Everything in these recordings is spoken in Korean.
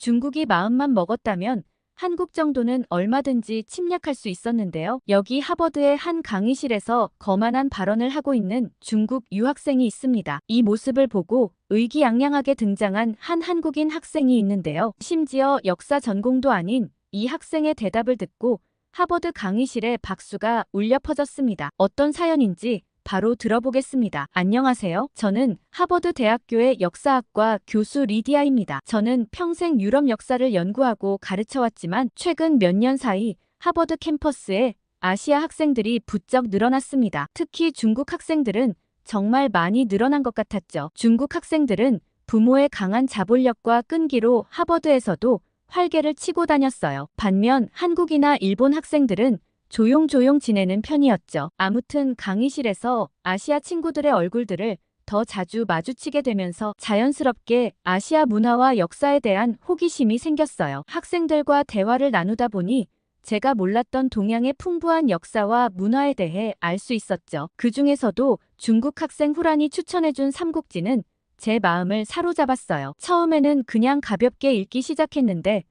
중국이 마음만 먹었다면 한국 정도는 얼마든지 침략할 수 있었는데요. 여기 하버드의 한 강의실에서 거만한 발언을 하고 있는 중국 유학생이 있습니다. 이 모습을 보고 의기양양하게 등장한 한 한국인 학생이 있는데요. 심지어 역사 전공도 아닌 이 학생의 대답을 듣고 하버드 강의실에 박수가 울려 퍼졌습니다. 어떤 사연인지 바로 들어보겠습니다. 안녕하세요. 저는 하버드 대학교의 역사학과 교수 리디아입니다. 저는 평생 유럽 역사를 연구하고 가르쳐왔지만 최근 몇 년 사이 하버드 캠퍼스에 아시아 학생들이 부쩍 늘어났습니다. 특히 중국 학생들은 정말 많이 늘어난 것 같았죠. 중국 학생들은 부모의 강한 자본력과 끈기로 하버드에서도 활개를 치고 다녔어요. 반면 한국이나 일본 학생들은 조용조용 지내는 편이었죠. 아무튼 강의실에서 아시아 친구들의 얼굴들을 더 자주 마주치게 되면서 자연스럽게 아시아 문화와 역사에 대한 호기심이 생겼어요. 학생들과 대화를 나누다 보니 제가 몰랐던 동양의 풍부한 역사와 문화에 대해 알 수 있었죠. 그 중에서도 중국 학생 후란이 추천해준 삼국지는 제 마음을 사로잡았어요. 처음에는 그냥 가볍게 읽기 시작했는데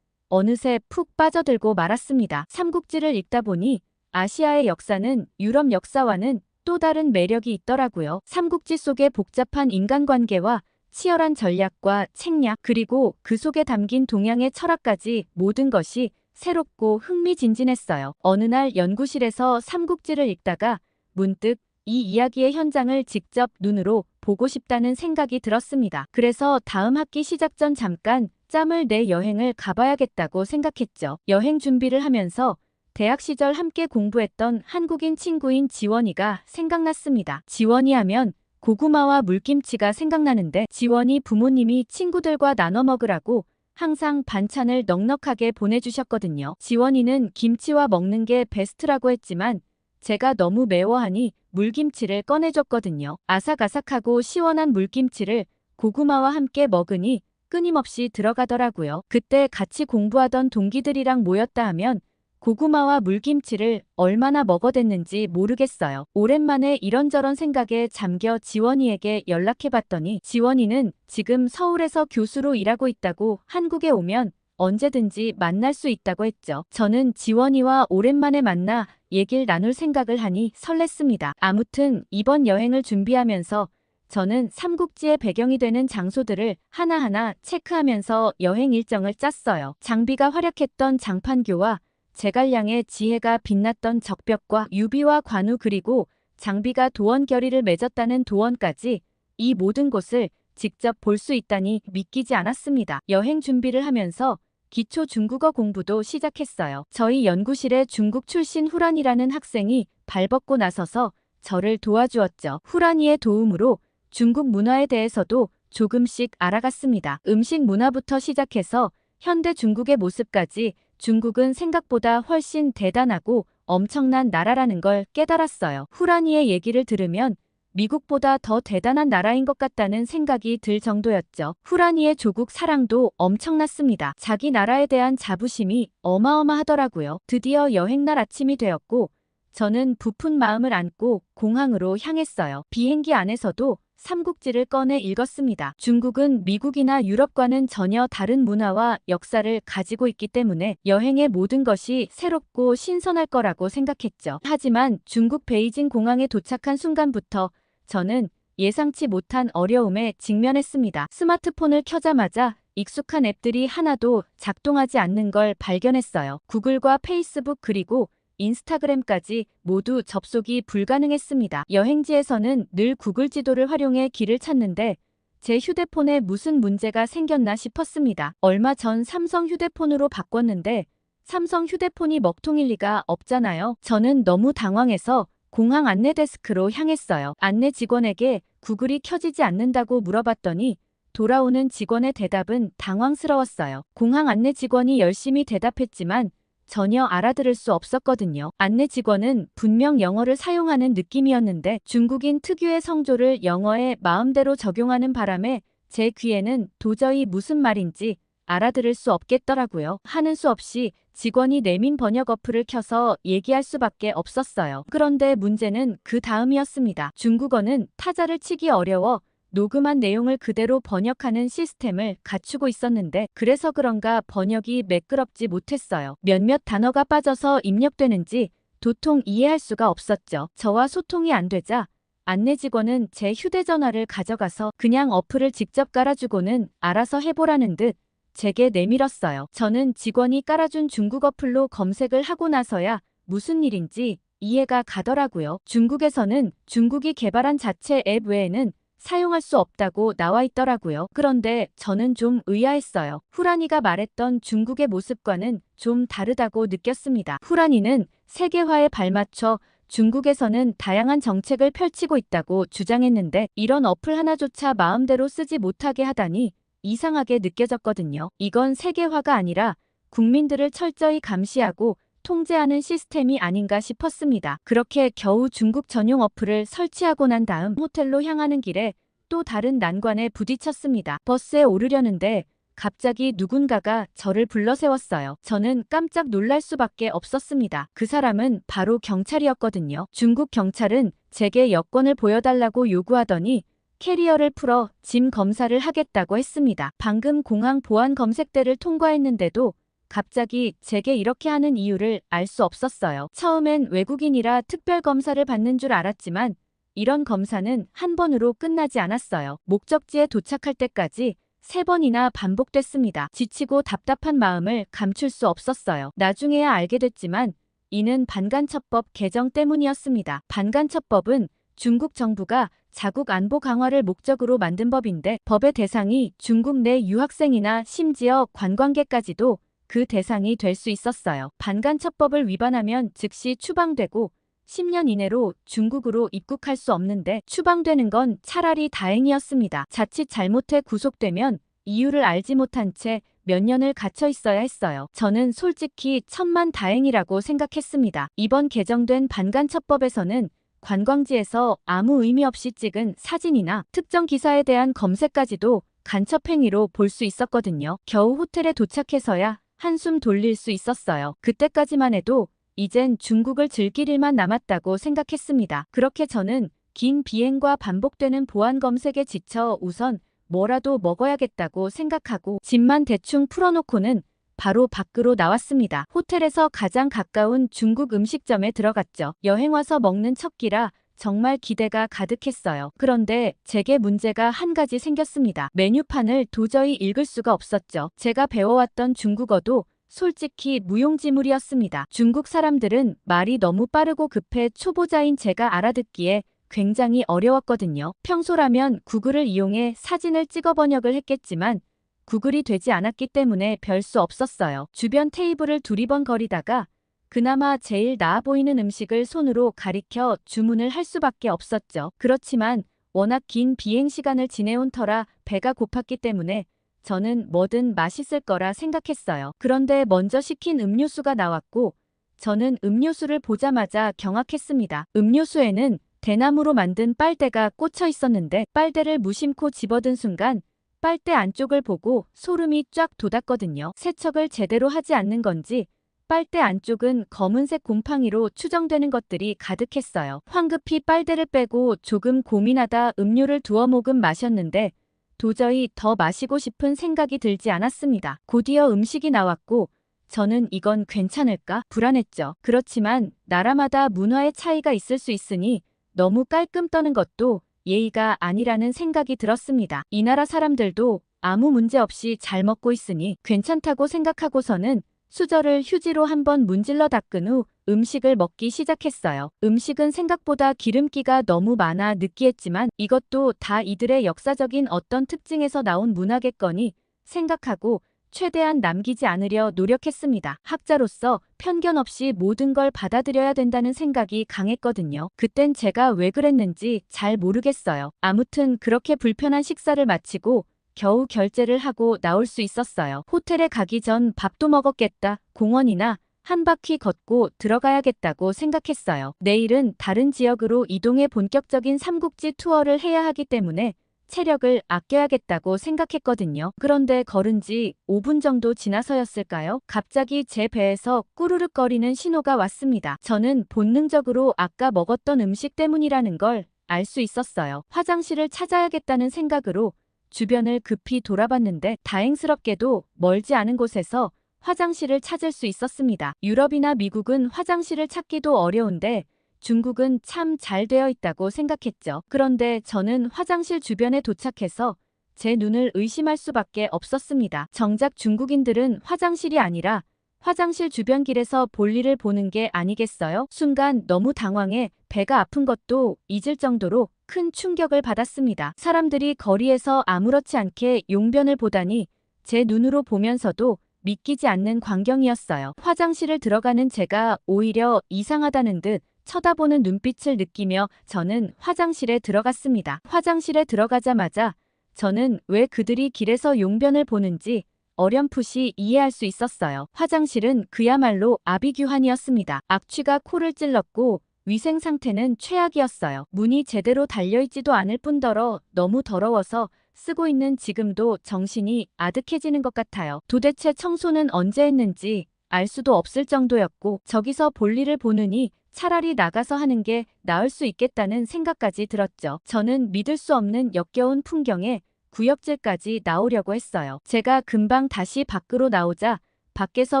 어느새 푹 빠져들고 말았습니다. 삼국지를 읽다 보니 아시아의 역사는 유럽 역사와는 또 다른 매력이 있더라고요. 삼국지 속의 복잡한 인간관계와 치열한 전략과 책략, 그리고 그 속에 담긴 동양의 철학까지 모든 것이 새롭고 흥미진진했어요. 어느 날 연구실에서 삼국지를 읽다가 문득 이 이야기의 현장을 직접 눈으로 보고 싶다는 생각이 들었습니다. 그래서 다음 학기 시작 전 잠깐 짬을 내 여행을 가봐야겠다고 생각했죠. 여행 준비를 하면서 대학 시절 함께 공부했던 한국인 친구인 지원이가 생각났습니다. 지원이 하면 고구마와 물김치가 생각나는데 지원이 부모님이 친구들과 나눠 먹으라고 항상 반찬을 넉넉하게 보내주셨거든요. 지원이는 김치와 먹는 게 베스트라고 했지만 제가 너무 매워하니 물김치를 꺼내줬거든요. 아삭아삭하고 시원한 물김치를 고구마와 함께 먹으니 끊임없이 들어가더라고요. 그때 같이 공부하던 동기들이랑 모였다 하면 고구마와 물김치를 얼마나 먹어댔는지 모르겠어요. 오랜만에 이런저런 생각에 잠겨 지원이에게 연락해봤더니 지원이는 지금 서울에서 교수로 일하고 있다고 한국에 오면 언제든지 만날 수 있다고 했죠. 저는 지원이와 오랜만에 만나 얘기를 나눌 생각을 하니 설렜습니다. 아무튼 이번 여행을 준비하면서 저는 삼국지의 배경이 되는 장소들을 하나하나 체크하면서 여행 일정을 짰어요. 장비가 활약했던 장판교와 제갈량의 지혜가 빛났던 적벽과 유비와 관우, 그리고 장비가 도원 결의를 맺었다는 도원까지 이 모든 곳을 직접 볼 수 있다니 믿기지 않았습니다. 여행 준비를 하면서 기초 중국어 공부도 시작했어요. 저희 연구실에 중국 출신 후란이라는 학생이 발벗고 나서서 저를 도와주었죠. 후란이의 도움으로 중국 문화에 대해서도 조금씩 알아갔습니다. 음식 문화부터 시작해서 현대 중국의 모습까지 중국은 생각보다 훨씬 대단하고 엄청난 나라라는 걸 깨달았어요. 후란이의 얘기를 들으면 미국보다 더 대단한 나라인 것 같다는 생각이 들 정도였죠. 후란이의 조국 사랑도 엄청났습니다. 자기 나라에 대한 자부심이 어마어마하더라고요. 드디어 여행날 아침이 되었고 저는 부푼 마음을 안고 공항으로 향했어요. 비행기 안에서도 삼국지를 꺼내 읽었습니다. 중국은 미국이나 유럽과는 전혀 다른 문화와 역사를 가지고 있기 때문에 여행의 모든 것이 새롭고 신선할 거라고 생각했죠. 하지만 중국 베이징 공항에 도착한 순간부터 저는 예상치 못한 어려움에 직면했습니다. 스마트폰을 켜자마자 익숙한 앱들이 하나도 작동하지 않는 걸 발견했어요. 구글과 페이스북 그리고 인스타그램까지 모두 접속이 불가능했습니다. 여행지에서는 늘 구글 지도를 활용해 길을 찾는데 제 휴대폰에 무슨 문제가 생겼나 싶었습니다. 얼마 전 삼성 휴대폰으로 바꿨는데 삼성 휴대폰이 먹통일 리가 없잖아요. 저는 너무 당황해서 공항 안내 데스크로 향했어요. 안내 직원에게 구글이 켜지지 않는다고 물어봤더니 돌아오는 직원의 대답은 당황스러웠어요. 공항 안내 직원이 열심히 대답했지만 전혀 알아들을 수 없었거든요. 안내 직원은 분명 영어를 사용하는 느낌이었는데 중국인 특유의 성조를 영어에 마음대로 적용하는 바람에 제 귀에는 도저히 무슨 말인지 알아들을 수 없겠더라고요. 하는 수 없이 직원이 내민 번역 어플을 켜서 얘기할 수밖에 없었어요. 그런데 문제는 그 다음이었습니다. 중국어는 타자를 치기 어려워 녹음한 내용을 그대로 번역하는 시스템을 갖추고 있었는데 그래서 그런가 번역이 매끄럽지 못했어요. 몇몇 단어가 빠져서 입력되는지 도통 이해할 수가 없었죠. 저와 소통이 안 되자 안내 직원은 제 휴대전화를 가져가서 그냥 어플을 직접 깔아주고는 알아서 해보라는 듯 제게 내밀었어요. 저는 직원이 깔아준 중국 어플로 검색을 하고 나서야 무슨 일인지 이해가 가더라고요. 중국에서는 중국이 개발한 자체 앱 외에는 사용할 수 없다고 나와 있더라고요. 그런데 저는 좀 의아했어요. 후라니가 말했던 중국의 모습과는 좀 다르다고 느꼈습니다. 후라니는 세계화에 발맞춰 중국에서는 다양한 정책을 펼치고 있다고 주장했는데 이런 어플 하나조차 마음대로 쓰지 못하게 하다니 이상하게 느껴졌거든요. 이건 세계화가 아니라 국민들을 철저히 감시하고 통제하는 시스템이 아닌가 싶었습니다. 그렇게 겨우 중국 전용 어플을 설치하고 난 다음 호텔로 향하는 길에 또 다른 난관에 부딪혔습니다. 버스에 오르려는데 갑자기 누군가가 저를 불러 세웠어요. 저는 깜짝 놀랄 수밖에 없었습니다. 그 사람은 바로 경찰이었거든요. 중국 경찰은 제게 여권을 보여달라고 요구하더니 캐리어를 풀어 짐 검사를 하겠다고 했습니다. 방금 공항 보안 검색대를 통과했는데도 갑자기 제게 이렇게 하는 이유를 알 수 없었어요. 처음엔 외국인이라 특별 검사를 받는 줄 알았지만 이런 검사는 한 번으로 끝나지 않았어요. 목적지에 도착할 때까지 3번이나 반복됐습니다. 지치고 답답한 마음을 감출 수 없었어요. 나중에야 알게 됐지만 이는 반간첩법 개정 때문이었습니다. 반간첩법은 중국 정부가 자국 안보 강화를 목적으로 만든 법인데 법의 대상이 중국 내 유학생이나 심지어 관광객까지도 그 대상이 될 수 있었어요. 반간첩법을 위반하면 즉시 추방되고 10년 이내로 중국으로 입국할 수 없는데 추방되는 건 차라리 다행이었습니다. 자칫 잘못해 구속되면 이유를 알지 못한 채 몇 년을 갇혀 있어야 했어요. 저는 솔직히 천만다행이라고 생각했습니다. 이번 개정된 반간첩법에서는 관광지에서 아무 의미 없이 찍은 사진이나 특정 기사에 대한 검색까지도 간첩행위로 볼 수 있었거든요. 겨우 호텔에 도착해서야 한숨 돌릴 수 있었어요. 그때까지만 해도 이젠 중국을 즐길 일만 남았다고 생각했습니다. 그렇게 저는 긴 비행과 반복되는 보안 검색에 지쳐 우선 뭐라도 먹어야겠다고 생각하고 짐만 대충 풀어놓고는 바로 밖으로 나왔습니다. 호텔에서 가장 가까운 중국 음식점에 들어갔죠. 여행 와서 먹는 첫 끼라 정말 기대가 가득했어요. 그런데 제게 문제가 한 가지 생겼습니다. 메뉴판을 도저히 읽을 수가 없었죠. 제가 배워왔던 중국어도 솔직히 무용지물이었습니다. 중국 사람들은 말이 너무 빠르고 급해 초보자인 제가 알아듣기에 굉장히 어려웠거든요. 평소라면 구글을 이용해 사진을 찍어 번역을 했겠지만 구글이 되지 않았기 때문에 별 수 없었어요. 주변 테이블을 두리번거리다가 그나마 제일 나아 보이는 음식을 손으로 가리켜 주문을 할 수밖에 없었죠. 그렇지만 워낙 긴 비행 시간을 지내온 터라 배가 고팠기 때문에 저는 뭐든 맛있을 거라 생각했어요. 그런데 먼저 시킨 음료수가 나왔고 저는 음료수를 보자마자 경악했습니다. 음료수에는 대나무로 만든 빨대가 꽂혀 있었는데 빨대를 무심코 집어든 순간 빨대 안쪽을 보고 소름이 쫙 돋았거든요. 세척을 제대로 하지 않는 건지 빨대 안쪽은 검은색 곰팡이로 추정되는 것들이 가득했어요. 황급히 빨대를 빼고 조금 고민하다 음료를 두어 모금 마셨는데 도저히 더 마시고 싶은 생각이 들지 않았습니다. 곧이어 음식이 나왔고 저는 이건 괜찮을까? 불안했죠. 그렇지만 나라마다 문화의 차이가 있을 수 있으니 너무 깔끔 떠는 것도 예의가 아니라는 생각이 들었습니다. 이 나라 사람들도 아무 문제 없이 잘 먹고 있으니 괜찮다고 생각하고서는 수저를 휴지로 한번 문질러 닦은 후 음식을 먹기 시작했어요. 음식은 생각보다 기름기가 너무 많아 느끼했지만 이것도 다 이들의 역사적인 어떤 특징에서 나온 문화겠거니 생각하고 최대한 남기지 않으려 노력했습니다. 학자로서 편견 없이 모든 걸 받아들여야 된다는 생각이 강했거든요. 그땐 제가 왜 그랬는지 잘 모르겠어요. 아무튼 그렇게 불편한 식사를 마치고 겨우 결제를 하고 나올 수 있었어요. 호텔에 가기 전 밥도 먹었겠다. 공원이나 한 바퀴 걷고 들어가야겠다고 생각했어요. 내일은 다른 지역으로 이동해 본격적인 삼국지 투어를 해야 하기 때문에 체력을 아껴야겠다고 생각했거든요. 그런데 걸은 지 5분 정도 지나서였을까요? 갑자기 제 배에서 꾸르륵거리는 신호가 왔습니다. 저는 본능적으로 아까 먹었던 음식 때문이라는 걸 알 수 있었어요. 화장실을 찾아야겠다는 생각으로 주변을 급히 돌아봤는데 다행스럽게도 멀지 않은 곳에서 화장실을 찾을 수 있었습니다. 유럽이나 미국은 화장실을 찾기도 어려운데 중국은 참 잘 되어 있다고 생각했죠. 그런데 저는 화장실 주변에 도착해서 제 눈을 의심할 수밖에 없었습니다. 정작 중국인들은 화장실이 아니라 화장실 주변 길에서 볼일을 보는 게 아니겠어요? 순간 너무 당황해 배가 아픈 것도 잊을 정도로 큰 충격을 받았습니다. 사람들이 거리에서 아무렇지 않게 용변을 보다니 제 눈으로 보면서도 믿기지 않는 광경이었어요. 화장실을 들어가는 제가 오히려 이상하다는 듯 쳐다보는 눈빛을 느끼며 저는 화장실에 들어갔습니다. 화장실에 들어가자마자 저는 왜 그들이 길에서 용변을 보는지 어렴풋이 이해할 수 있었어요. 화장실은 그야말로 아비규환이었습니다. 악취가 코를 찔렀고 위생 상태는 최악이었어요. 문이 제대로 달려있지도 않을 뿐더러 너무 더러워서 쓰고 있는 지금도 정신이 아득해지는 것 같아요. 도대체 청소는 언제 했는지 알 수도 없을 정도였고 저기서 볼일을 보느니 차라리 나가서 하는 게 나을 수 있겠다는 생각까지 들었죠. 저는 믿을 수 없는 역겨운 풍경에 구역질까지 나오려고 했어요. 제가 금방 다시 밖으로 나오자 밖에서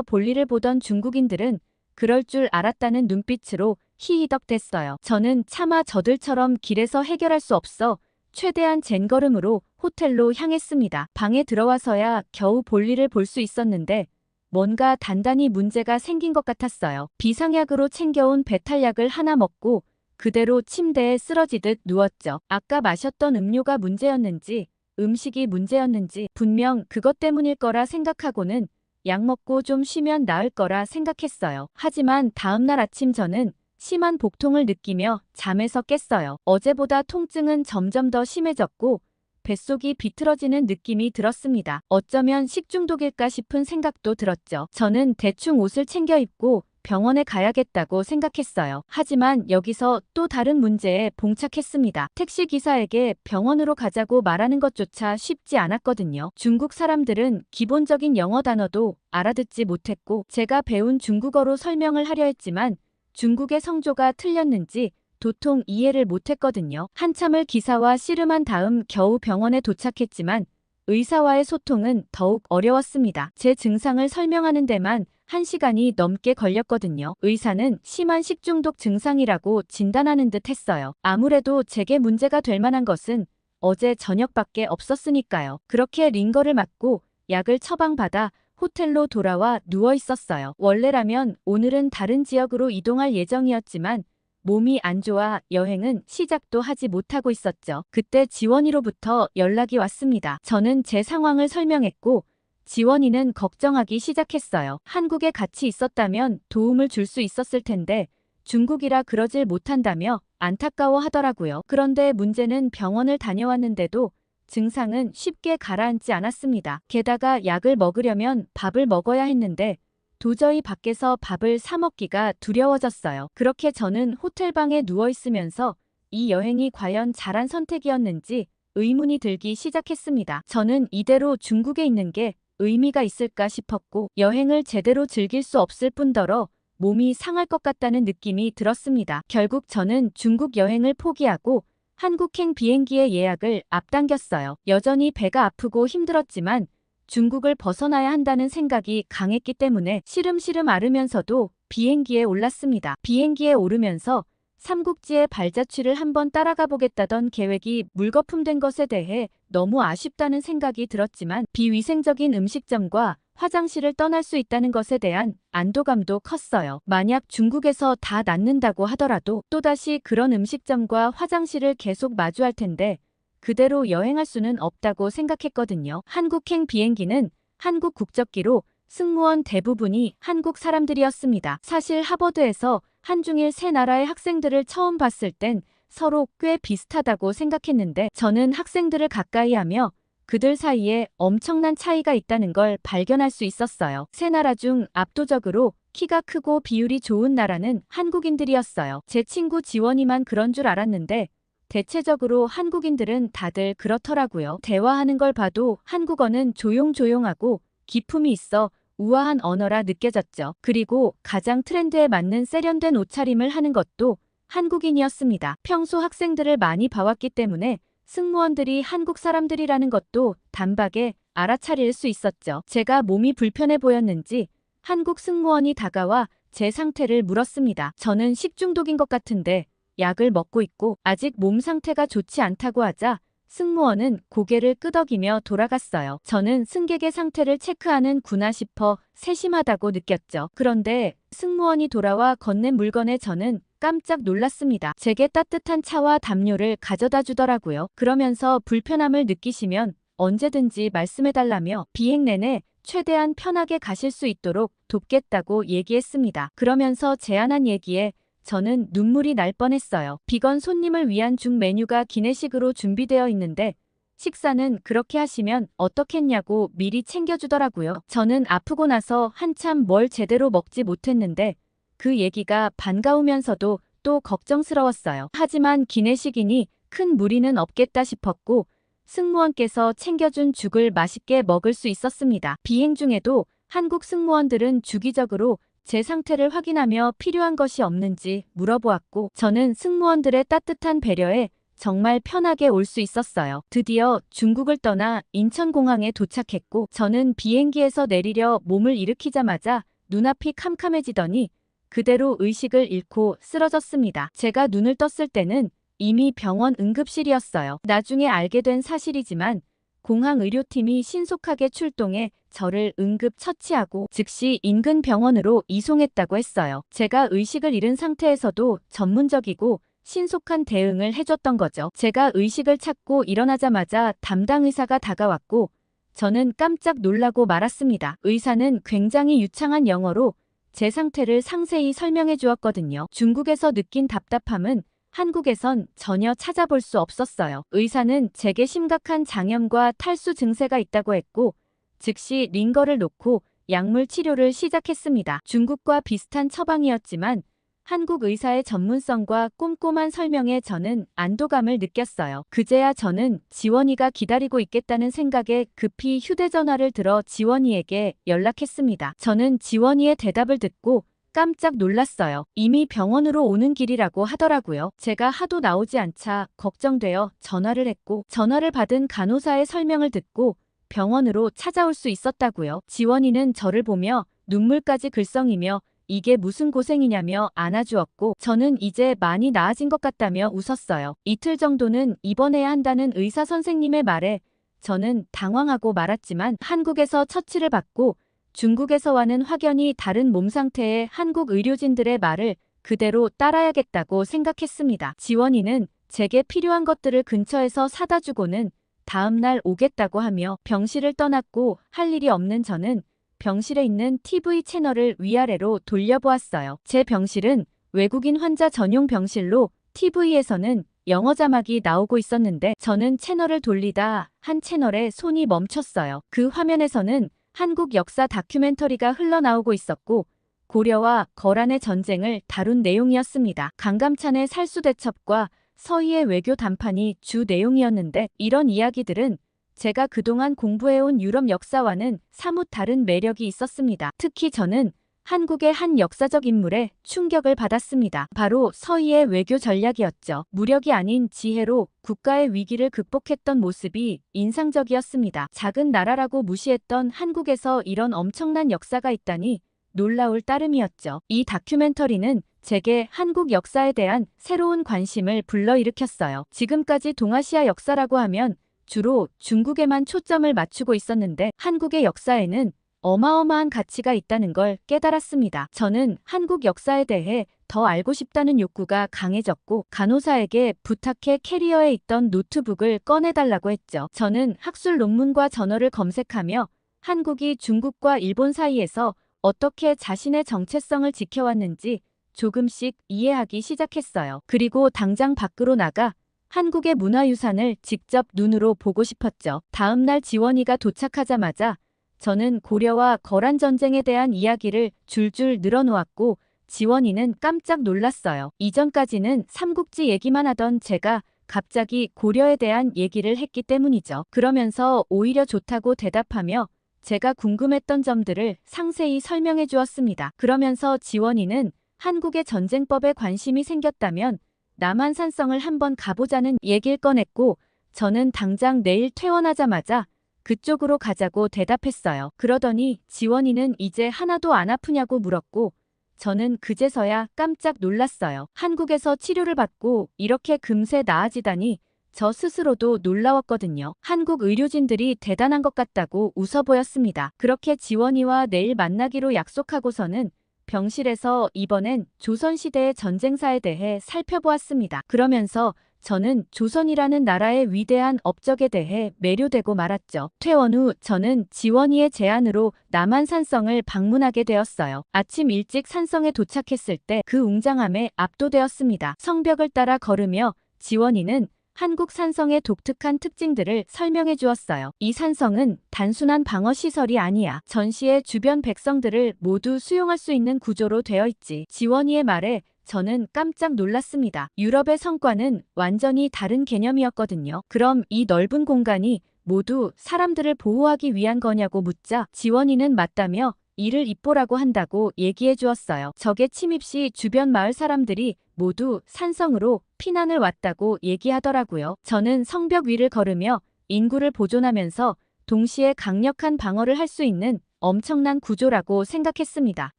볼일을 보던 중국인들은 그럴 줄 알았다는 눈빛으로 히히덕댔어요. 저는 차마 저들처럼 길에서 해결할 수 없어 최대한 젠걸음으로 호텔로 향했습니다. 방에 들어와서야 겨우 볼일을 볼 수 있었는데 뭔가 단단히 문제가 생긴 것 같았어요. 비상약으로 챙겨온 배탈약을 하나 먹고 그대로 침대에 쓰러지듯 누웠죠. 아까 마셨던 음료가 문제였는지 음식이 문제였는지 분명 그것 때문일 거라 생각하고는 약 먹고 좀 쉬면 나을 거라 생각했어요. 하지만 다음날 아침 저는 심한 복통을 느끼며 잠에서 깼어요. 어제보다 통증은 점점 더 심해졌고 뱃속이 비틀어지는 느낌이 들었습니다. 어쩌면 식중독일까 싶은 생각도 들었죠. 저는 대충 옷을 챙겨 입고 병원에 가야겠다고 생각했어요. 하지만 여기서 또 다른 문제에 봉착했습니다. 택시기사에게 병원으로 가자고 말하는 것조차 쉽지 않았거든요. 중국 사람들은 기본적인 영어 단어도 알아듣지 못했고 제가 배운 중국어로 설명을 하려 했지만 중국의 성조가 틀렸는지 도통 이해를 못했거든요. 한참을 기사와 씨름한 다음 겨우 병원에 도착했지만 의사와의 소통은 더욱 어려웠습니다. 제 증상을 설명하는 데만 1시간이 넘게 걸렸거든요. 의사는 심한 식중독 증상이라고 진단하는 듯 했어요. 아무래도 제게 문제가 될 만한 것은 어제 저녁밖에 없었으니까요. 그렇게 링거를 맞고 약을 처방받아 호텔로 돌아와 누워 있었어요. 원래라면 오늘은 다른 지역으로 이동할 예정이었지만 몸이 안 좋아 여행은 시작도 하지 못하고 있었죠. 그때 지원이로부터 연락이 왔습니다. 저는 제 상황을 설명했고 지원이는 걱정하기 시작했어요. 한국에 같이 있었다면 도움을 줄 수 있었을 텐데 중국이라 그러질 못한다며 안타까워 하더라고요. 그런데 문제는 병원을 다녀왔는데도 증상은 쉽게 가라앉지 않았습니다. 게다가 약을 먹으려면 밥을 먹어야 했는데 도저히 밖에서 밥을 사 먹기가 두려워졌어요. 그렇게 저는 호텔방에 누워 있으면서 이 여행이 과연 잘한 선택이었는지 의문이 들기 시작했습니다. 저는 이대로 중국에 있는 게 의미가 있을까 싶었고 여행을 제대로 즐길 수 없을 뿐더러 몸이 상할 것 같다는 느낌이 들었습니다. 결국 저는 중국 여행을 포기하고 한국행 비행기의 예약을 앞당겼어요. 여전히 배가 아프고 힘들었지만 중국을 벗어나야 한다는 생각이 강했기 때문에 시름시름 앓으면서도 비행기에 올랐습니다. 비행기에 오르면서 삼국지의 발자취를 한번 따라가 보겠다던 계획이 물거품된 것에 대해 너무 아쉽다는 생각이 들었지만 비위생적인 음식점과 화장실을 떠날 수 있다는 것에 대한 안도감도 컸어요. 만약 중국에서 다 낫는다고 하더라도 또다시 그런 음식점과 화장실을 계속 마주할 텐데 그대로 여행할 수는 없다고 생각했거든요. 한국행 비행기는 한국 국적기로 승무원 대부분이 한국 사람들이었습니다. 사실 하버드에서 한중일 세 나라의 학생들을 처음 봤을 땐 서로 꽤 비슷하다고 생각했는데 저는 학생들을 가까이 하며 그들 사이에 엄청난 차이가 있다는 걸 발견할 수 있었어요. 세 나라 중 압도적으로 키가 크고 비율이 좋은 나라는 한국인들이었어요. 제 친구 지원이만 그런 줄 알았는데 대체적으로 한국인들은 다들 그렇더라고요. 대화하는 걸 봐도 한국어는 조용조용하고 기품이 있어 우아한 언어라 느껴졌죠. 그리고 가장 트렌드에 맞는 세련된 옷차림을 하는 것도 한국인이었습니다. 평소 학생들을 많이 봐왔기 때문에 승무원들이 한국 사람들이라는 것도 단박에 알아차릴 수 있었죠. 제가 몸이 불편해 보였는지 한국 승무원이 다가와 제 상태를 물었습니다. 저는 식중독인 것 같은데 약을 먹고 있고 아직 몸 상태가 좋지 않다고 하자 승무원은 고개를 끄덕이며 돌아갔어요. 저는 승객의 상태를 체크하는구나 싶어 세심하다고 느꼈죠. 그런데 승무원이 돌아와 건넨 물건에 저는 깜짝 놀랐습니다. 제게 따뜻한 차와 담요를 가져다 주더라고요. 그러면서 불편함을 느끼시면 언제든지 말씀해달라며 비행 내내 최대한 편하게 가실 수 있도록 돕겠다고 얘기했습니다. 그러면서 제안한 얘기에 저는 눈물이 날 뻔했어요. 비건 손님을 위한 중 메뉴가 기내식으로 준비되어 있는데 식사는 그렇게 하시면 어떻겠냐고 미리 챙겨주더라고요. 저는 아프고 나서 한참 뭘 제대로 먹지 못했는데 그 얘기가 반가우면서도 또 걱정스러웠어요. 하지만 기내식이니 큰 무리는 없겠다 싶었고 승무원께서 챙겨준 죽을 맛있게 먹을 수 있었습니다. 비행 중에도 한국 승무원들은 주기적으로 제 상태를 확인하며 필요한 것이 없는지 물어보았고 저는 승무원들의 따뜻한 배려에 정말 편하게 올 수 있었어요. 드디어 중국을 떠나 인천공항에 도착했고 저는 비행기에서 내리려 몸을 일으키자마자 눈앞이 캄캄해지더니 그대로 의식을 잃고 쓰러졌습니다. 제가 눈을 떴을 때는 이미 병원 응급실이었어요. 나중에 알게 된 사실이지만 공항 의료팀이 신속하게 출동해 저를 응급 처치하고 즉시 인근 병원으로 이송했다고 했어요. 제가 의식을 잃은 상태에서도 전문적이고 신속한 대응을 해줬던 거죠. 제가 의식을 찾고 일어나자마자 담당 의사가 다가왔고 저는 깜짝 놀라고 말았습니다. 의사는 굉장히 유창한 영어로 제 상태를 상세히 설명해 주었거든요. 중국에서 느낀 답답함은 한국에선 전혀 찾아볼 수 없었어요. 의사는 제게 심각한 장염과 탈수 증세가 있다고 했고 즉시 링거를 놓고 약물 치료를 시작했습니다. 중국과 비슷한 처방이었지만 한국 의사의 전문성과 꼼꼼한 설명에 저는 안도감을 느꼈어요. 그제야 저는 지원이가 기다리고 있겠다는 생각에 급히 휴대전화를 들어 지원이에게 연락했습니다. 저는 지원이의 대답을 듣고 깜짝 놀랐어요. 이미 병원으로 오는 길이라고 하더라고요. 제가 하도 나오지 않자 걱정되어 전화를 했고 전화를 받은 간호사의 설명을 듣고 병원으로 찾아올 수 있었다고요. 지원이는 저를 보며 눈물까지 글썽이며 이게 무슨 고생이냐며 안아주었고 저는 이제 많이 나아진 것 같다며 웃었어요. 이틀 정도는 입원해야 한다는 의사 선생님의 말에 저는 당황하고 말았지만 한국에서 처치를 받고 중국에서와는 확연히 다른 몸 상태의 한국 의료진들의 말을 그대로 따라야겠다고 생각했습니다. 지원이는 제게 필요한 것들을 근처에서 사다 주고는 다음날 오겠다고 하며 병실을 떠났고 할 일이 없는 저는 병실에 있는 TV 채널을 위아래로 돌려보았어요. 제 병실은 외국인 환자 전용 병실로 TV에서는 영어 자막이 나오고 있었는데 저는 채널을 돌리다 한 채널에 손이 멈췄어요. 그 화면에서는 한국 역사 다큐멘터리가 흘러나오고 있었고 고려와 거란의 전쟁을 다룬 내용이었습니다. 강감찬의 살수대첩과 서희의 외교 담판이 주 내용이었는데 이런 이야기들은 제가 그동안 공부해온 유럽 역사와는 사뭇 다른 매력이 있었습니다. 특히 저는 한국의 한 역사적 인물에 충격을 받았습니다. 바로 서희의 외교 전략이었죠. 무력이 아닌 지혜로 국가의 위기를 극복했던 모습이 인상적이었습니다. 작은 나라라고 무시했던 한국에서 이런 엄청난 역사가 있다니 놀라울 따름이었죠. 이 다큐멘터리는 제게 한국 역사에 대한 새로운 관심을 불러일으켰어요. 지금까지 동아시아 역사라고 하면 주로 중국에만 초점을 맞추고 있었는데 한국의 역사에는 어마어마한 가치가 있다는 걸 깨달았습니다. 저는 한국 역사에 대해 더 알고 싶다는 욕구가 강해졌고 간호사에게 부탁해 캐리어에 있던 노트북을 꺼내달라고 했죠. 저는 학술 논문과 저널을 검색하며 한국이 중국과 일본 사이에서 어떻게 자신의 정체성을 지켜왔는지 조금씩 이해하기 시작했어요. 그리고 당장 밖으로 나가 한국의 문화유산을 직접 눈으로 보고 싶었죠. 다음 날 지원이가 도착하자마자 저는 고려와 거란 전쟁에 대한 이야기를 줄줄 늘어놓았고 지원이는 깜짝 놀랐어요. 이전까지는 삼국지 얘기만 하던 제가 갑자기 고려에 대한 얘기를 했기 때문이죠. 그러면서 오히려 좋다고 대답하며 제가 궁금했던 점들을 상세히 설명해 주었습니다. 그러면서 지원이는 한국의 전쟁법에 관심이 생겼다면 남한산성을 한번 가보자는 얘기를 꺼냈고 저는 당장 내일 퇴원하자마자 그쪽으로 가자고 대답했어요. 그러더니 지원이는 이제 하나도 안 아프냐고 물었고 저는 그제서야 깜짝 놀랐어요. 한국에서 치료를 받고 이렇게 금세 나아지다니 저 스스로도 놀라웠거든요. 한국 의료진들이 대단한 것 같다고 웃어 보였습니다. 그렇게 지원이와 내일 만나기로 약속하고서는 병실에서 이번엔 조선시대의 전쟁사에 대해 살펴보았습니다. 그러면서 저는 조선이라는 나라의 위대한 업적에 대해 매료되고 말았죠. 퇴원 후 저는 지원이의 제안으로 남한산성을 방문하게 되었어요. 아침 일찍 산성에 도착했을 때 그 웅장함에 압도되었습니다. 성벽을 따라 걸으며 지원이는 한국 산성의 독특한 특징들을 설명해 주었어요. 이 산성은 단순한 방어 시설이 아니야. 전시의 주변 백성들을 모두 수용할 수 있는 구조로 되어 있지. 지원이의 말에 저는 깜짝 놀랐습니다. 유럽의 성과는 완전히 다른 개념이었거든요. 그럼 이 넓은 공간이 모두 사람들을 보호하기 위한 거냐고 묻자 지원이는 맞다며 이를 입보라고 한다고 얘기해 주었어요. 적의 침입 시 주변 마을 사람들이 모두 산성으로 피난을 왔다고 얘기하더라고요. 저는 성벽 위를 걸으며 인구를 보존하면서 동시에 강력한 방어를 할 수 있는 엄청난 구조라고 생각했습니다.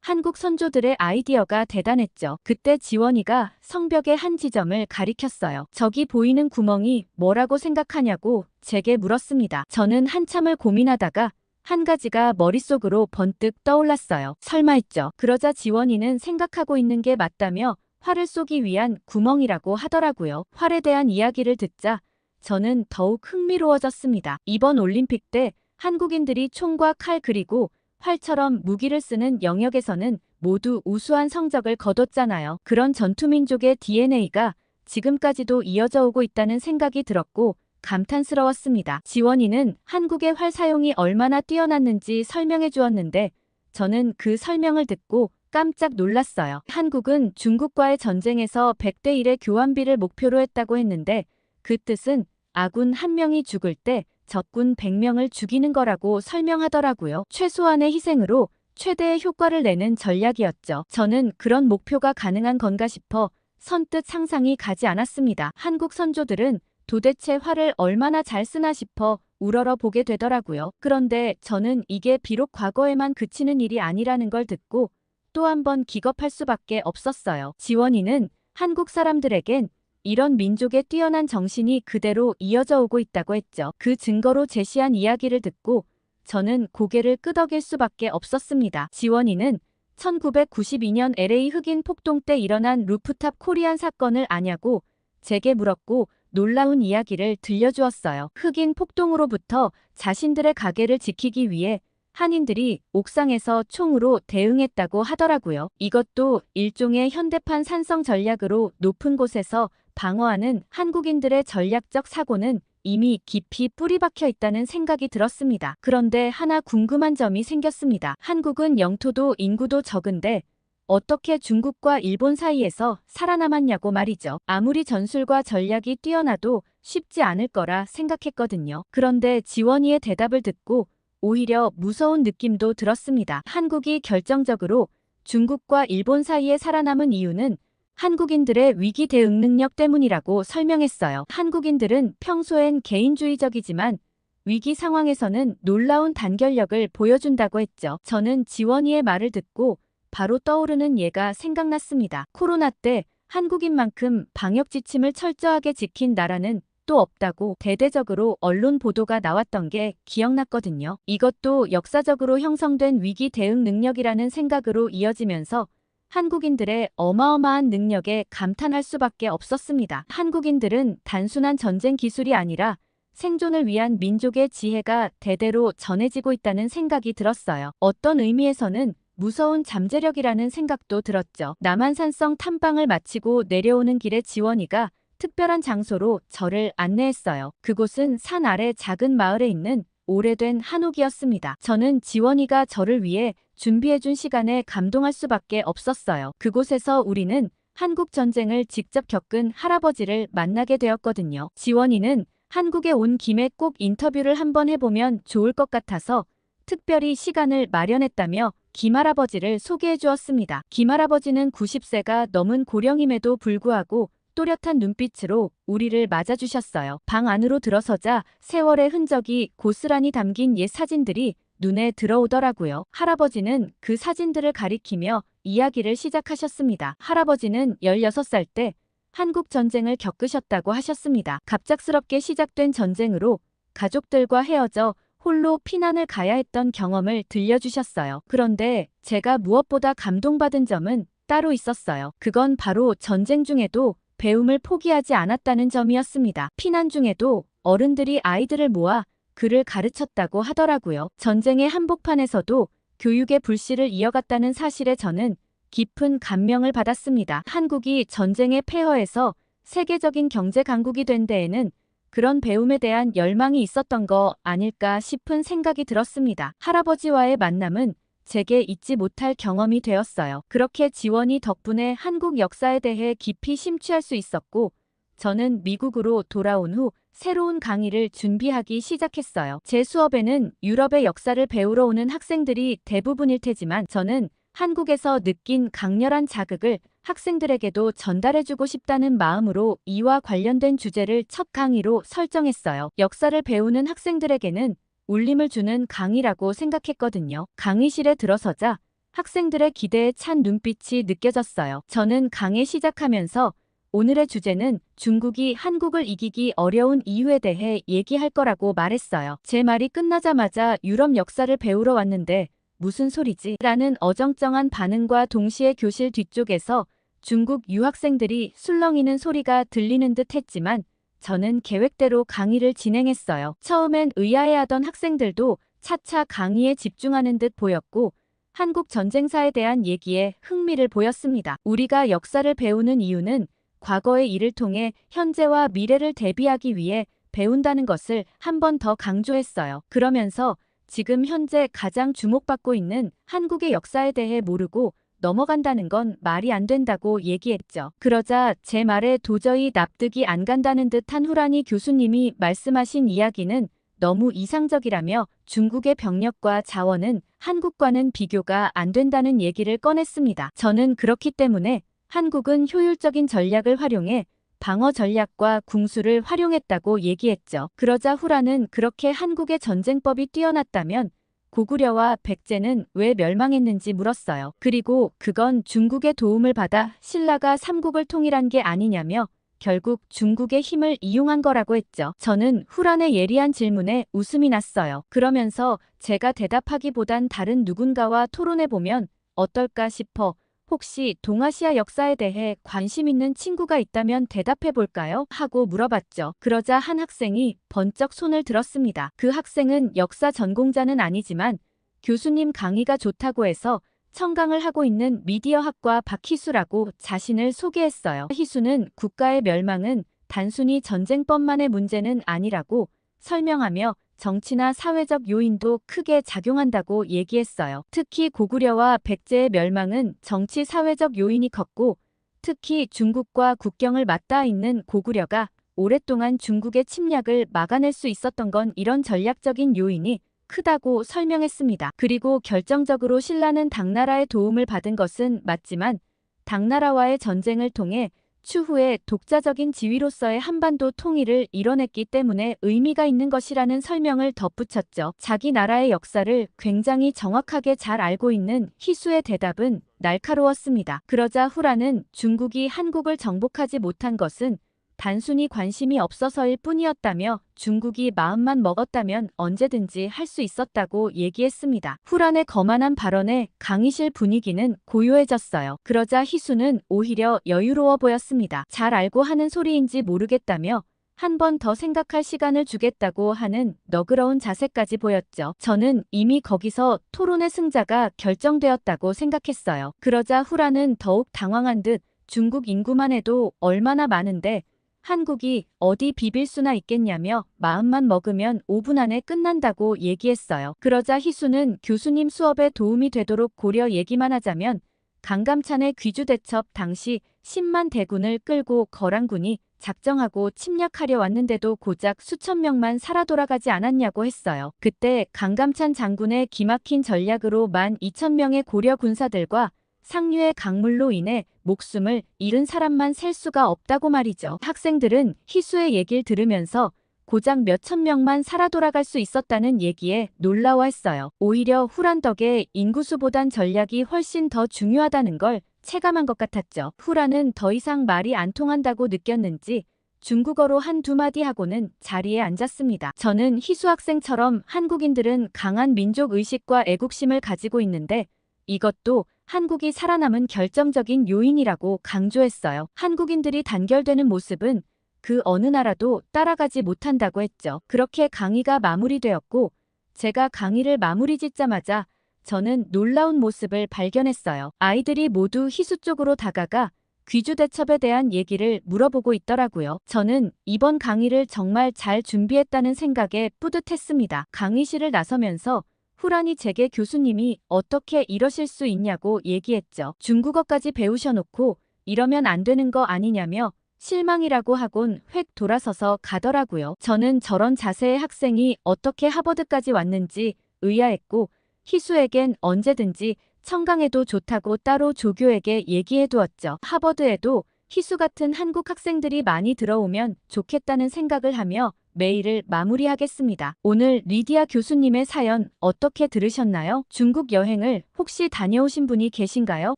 한국 선조들의 아이디어가 대단했죠. 그때 지원이가 성벽의 한 지점을 가리켰어요. 저기 보이는 구멍이 뭐라고 생각하냐고 제게 물었습니다. 저는 한참을 고민하다가 한 가지가 머릿속으로 번뜩 떠올랐어요. 설마 했죠. 그러자 지원이는 생각하고 있는 게 맞다며 활을 쏘기 위한 구멍이라고 하더라고요. 활에 대한 이야기를 듣자 저는 더욱 흥미로워졌습니다. 이번 올림픽 때 한국인들이 총과 칼 그리고 활처럼 무기를 쓰는 영역에서는 모두 우수한 성적을 거뒀잖아요. 그런 전투민족의 DNA가 지금까지도 이어져 오고 있다는 생각이 들었고 감탄스러웠습니다. 지원이는 한국의 활 사용이 얼마나 뛰어났는지 설명해 주었는데 저는 그 설명을 듣고 깜짝 놀랐어요. 한국은 중국과의 전쟁에서 100대 1의 교환비를 목표로 했다고 했는데 그 뜻은 아군 1명이 죽을 때 적군 100명을 죽이는 거라고 설명하더라고요. 최소한의 희생으로 최대의 효과를 내는 전략이었죠. 저는 그런 목표가 가능한 건가 싶어 선뜻 상상이 가지 않았습니다. 한국 선조들은 도대체 활을 얼마나 잘 쓰나 싶어 우러러 보게 되더라고요. 그런데 저는 이게 비록 과거에만 그치는 일이 아니라는 걸 듣고 또 한 번 기겁할 수밖에 없었어요. 지원이는 한국 사람들에겐 이런 민족의 뛰어난 정신이 그대로 이어져 오고 있다고 했죠. 그 증거로 제시한 이야기를 듣고 저는 고개를 끄덕일 수밖에 없었습니다. 지원이는 1992년 LA 흑인 폭동 때 일어난 루프탑 코리안 사건을 아냐고 제게 물었고 놀라운 이야기를 들려주었어요. 흑인 폭동으로부터 자신들의 가게를 지키기 위해 한인들이 옥상에서 총으로 대응했다고 하더라고요. 이것도 일종의 현대판 산성 전략으로 높은 곳에서 방어하는 한국인들의 전략적 사고는 이미 깊이 뿌리 박혀 있다는 생각이 들었습니다. 그런데 하나 궁금한 점이 생겼습니다. 한국은 영토도 인구도 적은데 어떻게 중국과 일본 사이에서 살아남았냐고 말이죠. 아무리 전술과 전략이 뛰어나도 쉽지 않을 거라 생각했거든요. 그런데 지원이의 대답을 듣고 오히려 무서운 느낌도 들었습니다. 한국이 결정적으로 중국과 일본 사이에 살아남은 이유는 한국인들의 위기 대응 능력 때문이라고 설명했어요. 한국인들은 평소엔 개인주의적이지만 위기 상황에서는 놀라운 단결력을 보여준다고 했죠. 저는 지원이의 말을 듣고 바로 떠오르는 예가 생각났습니다. 코로나 때 한국인만큼 방역 지침을 철저하게 지킨 나라는 또 없다고 대대적으로 언론 보도가 나왔던 게 기억났거든요. 이것도 역사적으로 형성된 위기 대응 능력이라는 생각으로 이어지면서 한국인들의 어마어마한 능력에 감탄할 수밖에 없었습니다. 한국인들은 단순한 전쟁 기술이 아니라 생존을 위한 민족의 지혜가 대대로 전해지고 있다는 생각이 들었어요. 어떤 의미에서는 무서운 잠재력이라는 생각도 들었죠. 남한산성 탐방을 마치고 내려오는 길에 지원이가 특별한 장소로 저를 안내했어요. 그곳은 산 아래 작은 마을에 있는 오래된 한옥이었습니다. 저는 지원이가 저를 위해 준비해준 시간에 감동할 수밖에 없었어요. 그곳에서 우리는 한국 전쟁을 직접 겪은 할아버지를 만나게 되었거든요. 지원이는 한국에 온 김에 꼭 인터뷰를 한번 해보면 좋을 것 같아서 특별히 시간을 마련했다며 김할아버지를 소개해 주었습니다. 김할아버지는 90세가 넘은 고령임에도 불구하고 또렷한 눈빛으로 우리를 맞아주셨어요. 방 안으로 들어서자 세월의 흔적이 고스란히 담긴 옛 사진들이 눈에 들어오더라고요. 할아버지는 그 사진들을 가리키며 이야기를 시작하셨습니다. 할아버지는 16살 때 한국 전쟁을 겪으셨다고 하셨습니다. 갑작스럽게 시작된 전쟁으로 가족들과 헤어져 홀로 피난을 가야 했던 경험을 들려주셨어요. 그런데 제가 무엇보다 감동받은 점은 따로 있었어요. 그건 바로 전쟁 중에도 배움을 포기하지 않았다는 점이었습니다. 피난 중에도 어른들이 아이들을 모아 글을 가르쳤다고 하더라고요. 전쟁의 한복판에서도 교육의 불씨를 이어갔다는 사실에 저는 깊은 감명을 받았습니다. 한국이 전쟁의 폐허에서 세계적인 경제 강국이 된 데에는 그런 배움에 대한 열망이 있었던 거 아닐까 싶은 생각이 들었습니다. 할아버지와의 만남은 제게 잊지 못할 경험이 되었어요. 그렇게 지원이 덕분에 한국 역사에 대해 깊이 심취할 수 있었고, 저는 미국으로 돌아온 후 새로운 강의를 준비하기 시작했어요. 제 수업에는 유럽의 역사를 배우러 오는 학생들이 대부분일 테지만 저는 한국에서 느낀 강렬한 자극을 학생들에게도 전달해주고 싶다는 마음으로 이와 관련된 주제를 첫 강의로 설정했어요. 역사를 배우는 학생들에게는 울림을 주는 강의라고 생각했거든요. 강의실에 들어서자 학생들의 기대에 찬 눈빛이 느껴졌어요. 저는 강의 시작하면서 오늘의 주제는 중국이 한국을 이기기 어려운 이유에 대해 얘기할 거라고 말했어요. 제 말이 끝나자마자 유럽 역사를 배우러 왔는데 무슨 소리지? 라는 어정쩡한 반응과 동시에 교실 뒤쪽에서 중국 유학생들이 술렁이는 소리가 들리는 듯 했지만 저는 계획대로 강의를 진행했어요. 처음엔 의아해하던 학생들도 차차 강의에 집중하는 듯 보였고 한국 전쟁사에 대한 얘기에 흥미를 보였습니다. 우리가 역사를 배우는 이유는 과거의 일을 통해 현재와 미래를 대비하기 위해 배운다는 것을 한 번 더 강조했어요. 그러면서 지금 현재 가장 주목받고 있는 한국의 역사에 대해 모르고 넘어간다는 건 말이 안 된다고 얘기했죠. 그러자 제 말에 도저히 납득이 안 간다는 듯한 후라니 교수님이 말씀하신 이야기는 너무 이상적이라며 중국의 병력과 자원은 한국과는 비교가 안 된다는 얘기를 꺼냈습니다. 저는 그렇기 때문에 한국은 효율적인 전략을 활용해 방어 전략과 궁수를 활용했다고 얘기했죠. 그러자 후라는 그렇게 한국의 전쟁법이 뛰어났다면 고구려와 백제는 왜 멸망했는지 물었어요. 그리고 그건 중국의 도움을 받아 신라가 삼국을 통일한 게 아니냐며 결국 중국의 힘을 이용한 거라고 했죠. 저는 후란의 예리한 질문에 웃음이 났어요. 그러면서 제가 대답하기보단 다른 누군가와 토론해보면 어떨까 싶어 혹시 동아시아 역사에 대해 관심 있는 친구가 있다면 대답해 볼까요? 하고 물어봤죠. 그러자 한 학생이 번쩍 손을 들었습니다. 그 학생은 역사 전공자는 아니지만 교수님 강의가 좋다고 해서 청강을 하고 있는 미디어학과 박희수라고 자신을 소개했어요. 희수는 국가의 멸망은 단순히 전쟁법만의 문제는 아니라고 설명하며 정치나 사회적 요인도 크게 작용한다고 얘기했어요. 특히 고구려와 백제의 멸망은 정치 사회적 요인이 컸고 특히 중국과 국경을 맞닿아 있는 고구려가 오랫동안 중국의 침략을 막아낼 수 있었던 건 이런 전략적인 요인이 크다고 설명했습니다. 그리고 결정적으로 신라는 당나라의 도움을 받은 것은 맞지만 당나라와의 전쟁을 통해 추후에 독자적인 지위로서의 한반도 통일을 이뤄냈기 때문에 의미가 있는 것이라는 설명을 덧붙였죠. 자기 나라의 역사를 굉장히 정확하게 잘 알고 있는 희수의 대답은 날카로웠습니다. 그러자 후라는 중국이 한국을 정복하지 못한 것은 단순히 관심이 없어서일 뿐이었다며 중국이 마음만 먹었다면 언제든지 할 수 있었다고 얘기했습니다. 후란의 거만한 발언에 강의실 분위기는 고요해졌어요. 그러자 희수는 오히려 여유로워 보였습니다. 잘 알고 하는 소리인지 모르겠다며 한 번 더 생각할 시간을 주겠다고 하는 너그러운 자세까지 보였죠. 저는 이미 거기서 토론의 승자가 결정되었다고 생각했어요. 그러자 후란은 더욱 당황한 듯 중국 인구만 해도 얼마나 많은데 한국이 어디 비빌 수나 있겠냐며 마음만 먹으면 5분 안에 끝난다고 얘기했어요. 그러자 희수는 교수님 수업에 도움이 되도록 고려 얘기만 하자면 강감찬의 귀주대첩 당시 10만 대군을 끌고 거란군이 작정하고 침략하려 왔는데도 고작 수천 명만 살아 돌아가지 않았냐고 했어요. 그때 강감찬 장군의 기막힌 전략으로 12,000명의 고려 군사들과 상류의 강물로 인해 목숨을 잃은 사람만 셀 수가 없다고 말이죠. 학생들은 희수의 얘기를 들으면서 고작 몇천 명만 살아 돌아갈 수 있었다는 얘기에 놀라워했어요. 오히려 후란 덕에 인구수보단 전략이 훨씬 더 중요하다는 걸 체감한 것 같았죠. 후란은 더 이상 말이 안 통한다고 느꼈는지 중국어로 한두 마디 하고는 자리에 앉았습니다. 저는 희수 학생처럼 한국인들은 강한 민족의식과 애국심을 가지고 있는데 이것도 한국이 살아남은 결정적인 요인이라고 강조했어요. 한국인들이 단결되는 모습은 그 어느 나라도 따라가지 못한다고 했죠. 그렇게 강의가 마무리되었고 제가 강의를 마무리 짓자마자 저는 놀라운 모습을 발견했어요. 아이들이 모두 희수 쪽으로 다가가 귀주대첩에 대한 얘기를 물어보고 있더라고요. 저는 이번 강의를 정말 잘 준비했다는 생각에 뿌듯했습니다. 강의실을 나서면서 후란이 제게 교수님이 어떻게 이러실 수 있냐고 얘기했죠. 중국어까지 배우셔놓고 이러면 안 되는 거 아니냐며 실망이라고 하곤 획 돌아서서 가더라고요. 저는 저런 자세의 학생이 어떻게 하버드까지 왔는지 의아했고 희수에겐 언제든지 청강해도 좋다고 따로 조교에게 얘기해두었죠. 하버드에도 희수 같은 한국 학생들이 많이 들어오면 좋겠다는 생각을 하며 메일을 마무리하겠습니다. 오늘 리디아 교수님의 사연 어떻게 들으셨나요? 중국 여행을 혹시 다녀오신 분이 계신가요?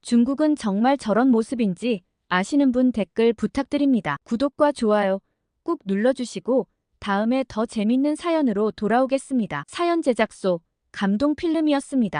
중국은 정말 저런 모습인지 아시는 분 댓글 부탁드립니다. 구독과 좋아요 꾹 눌러주시고 다음에 더 재밌는 사연으로 돌아오겠습니다. 사연 제작소 감동필름이었습니다.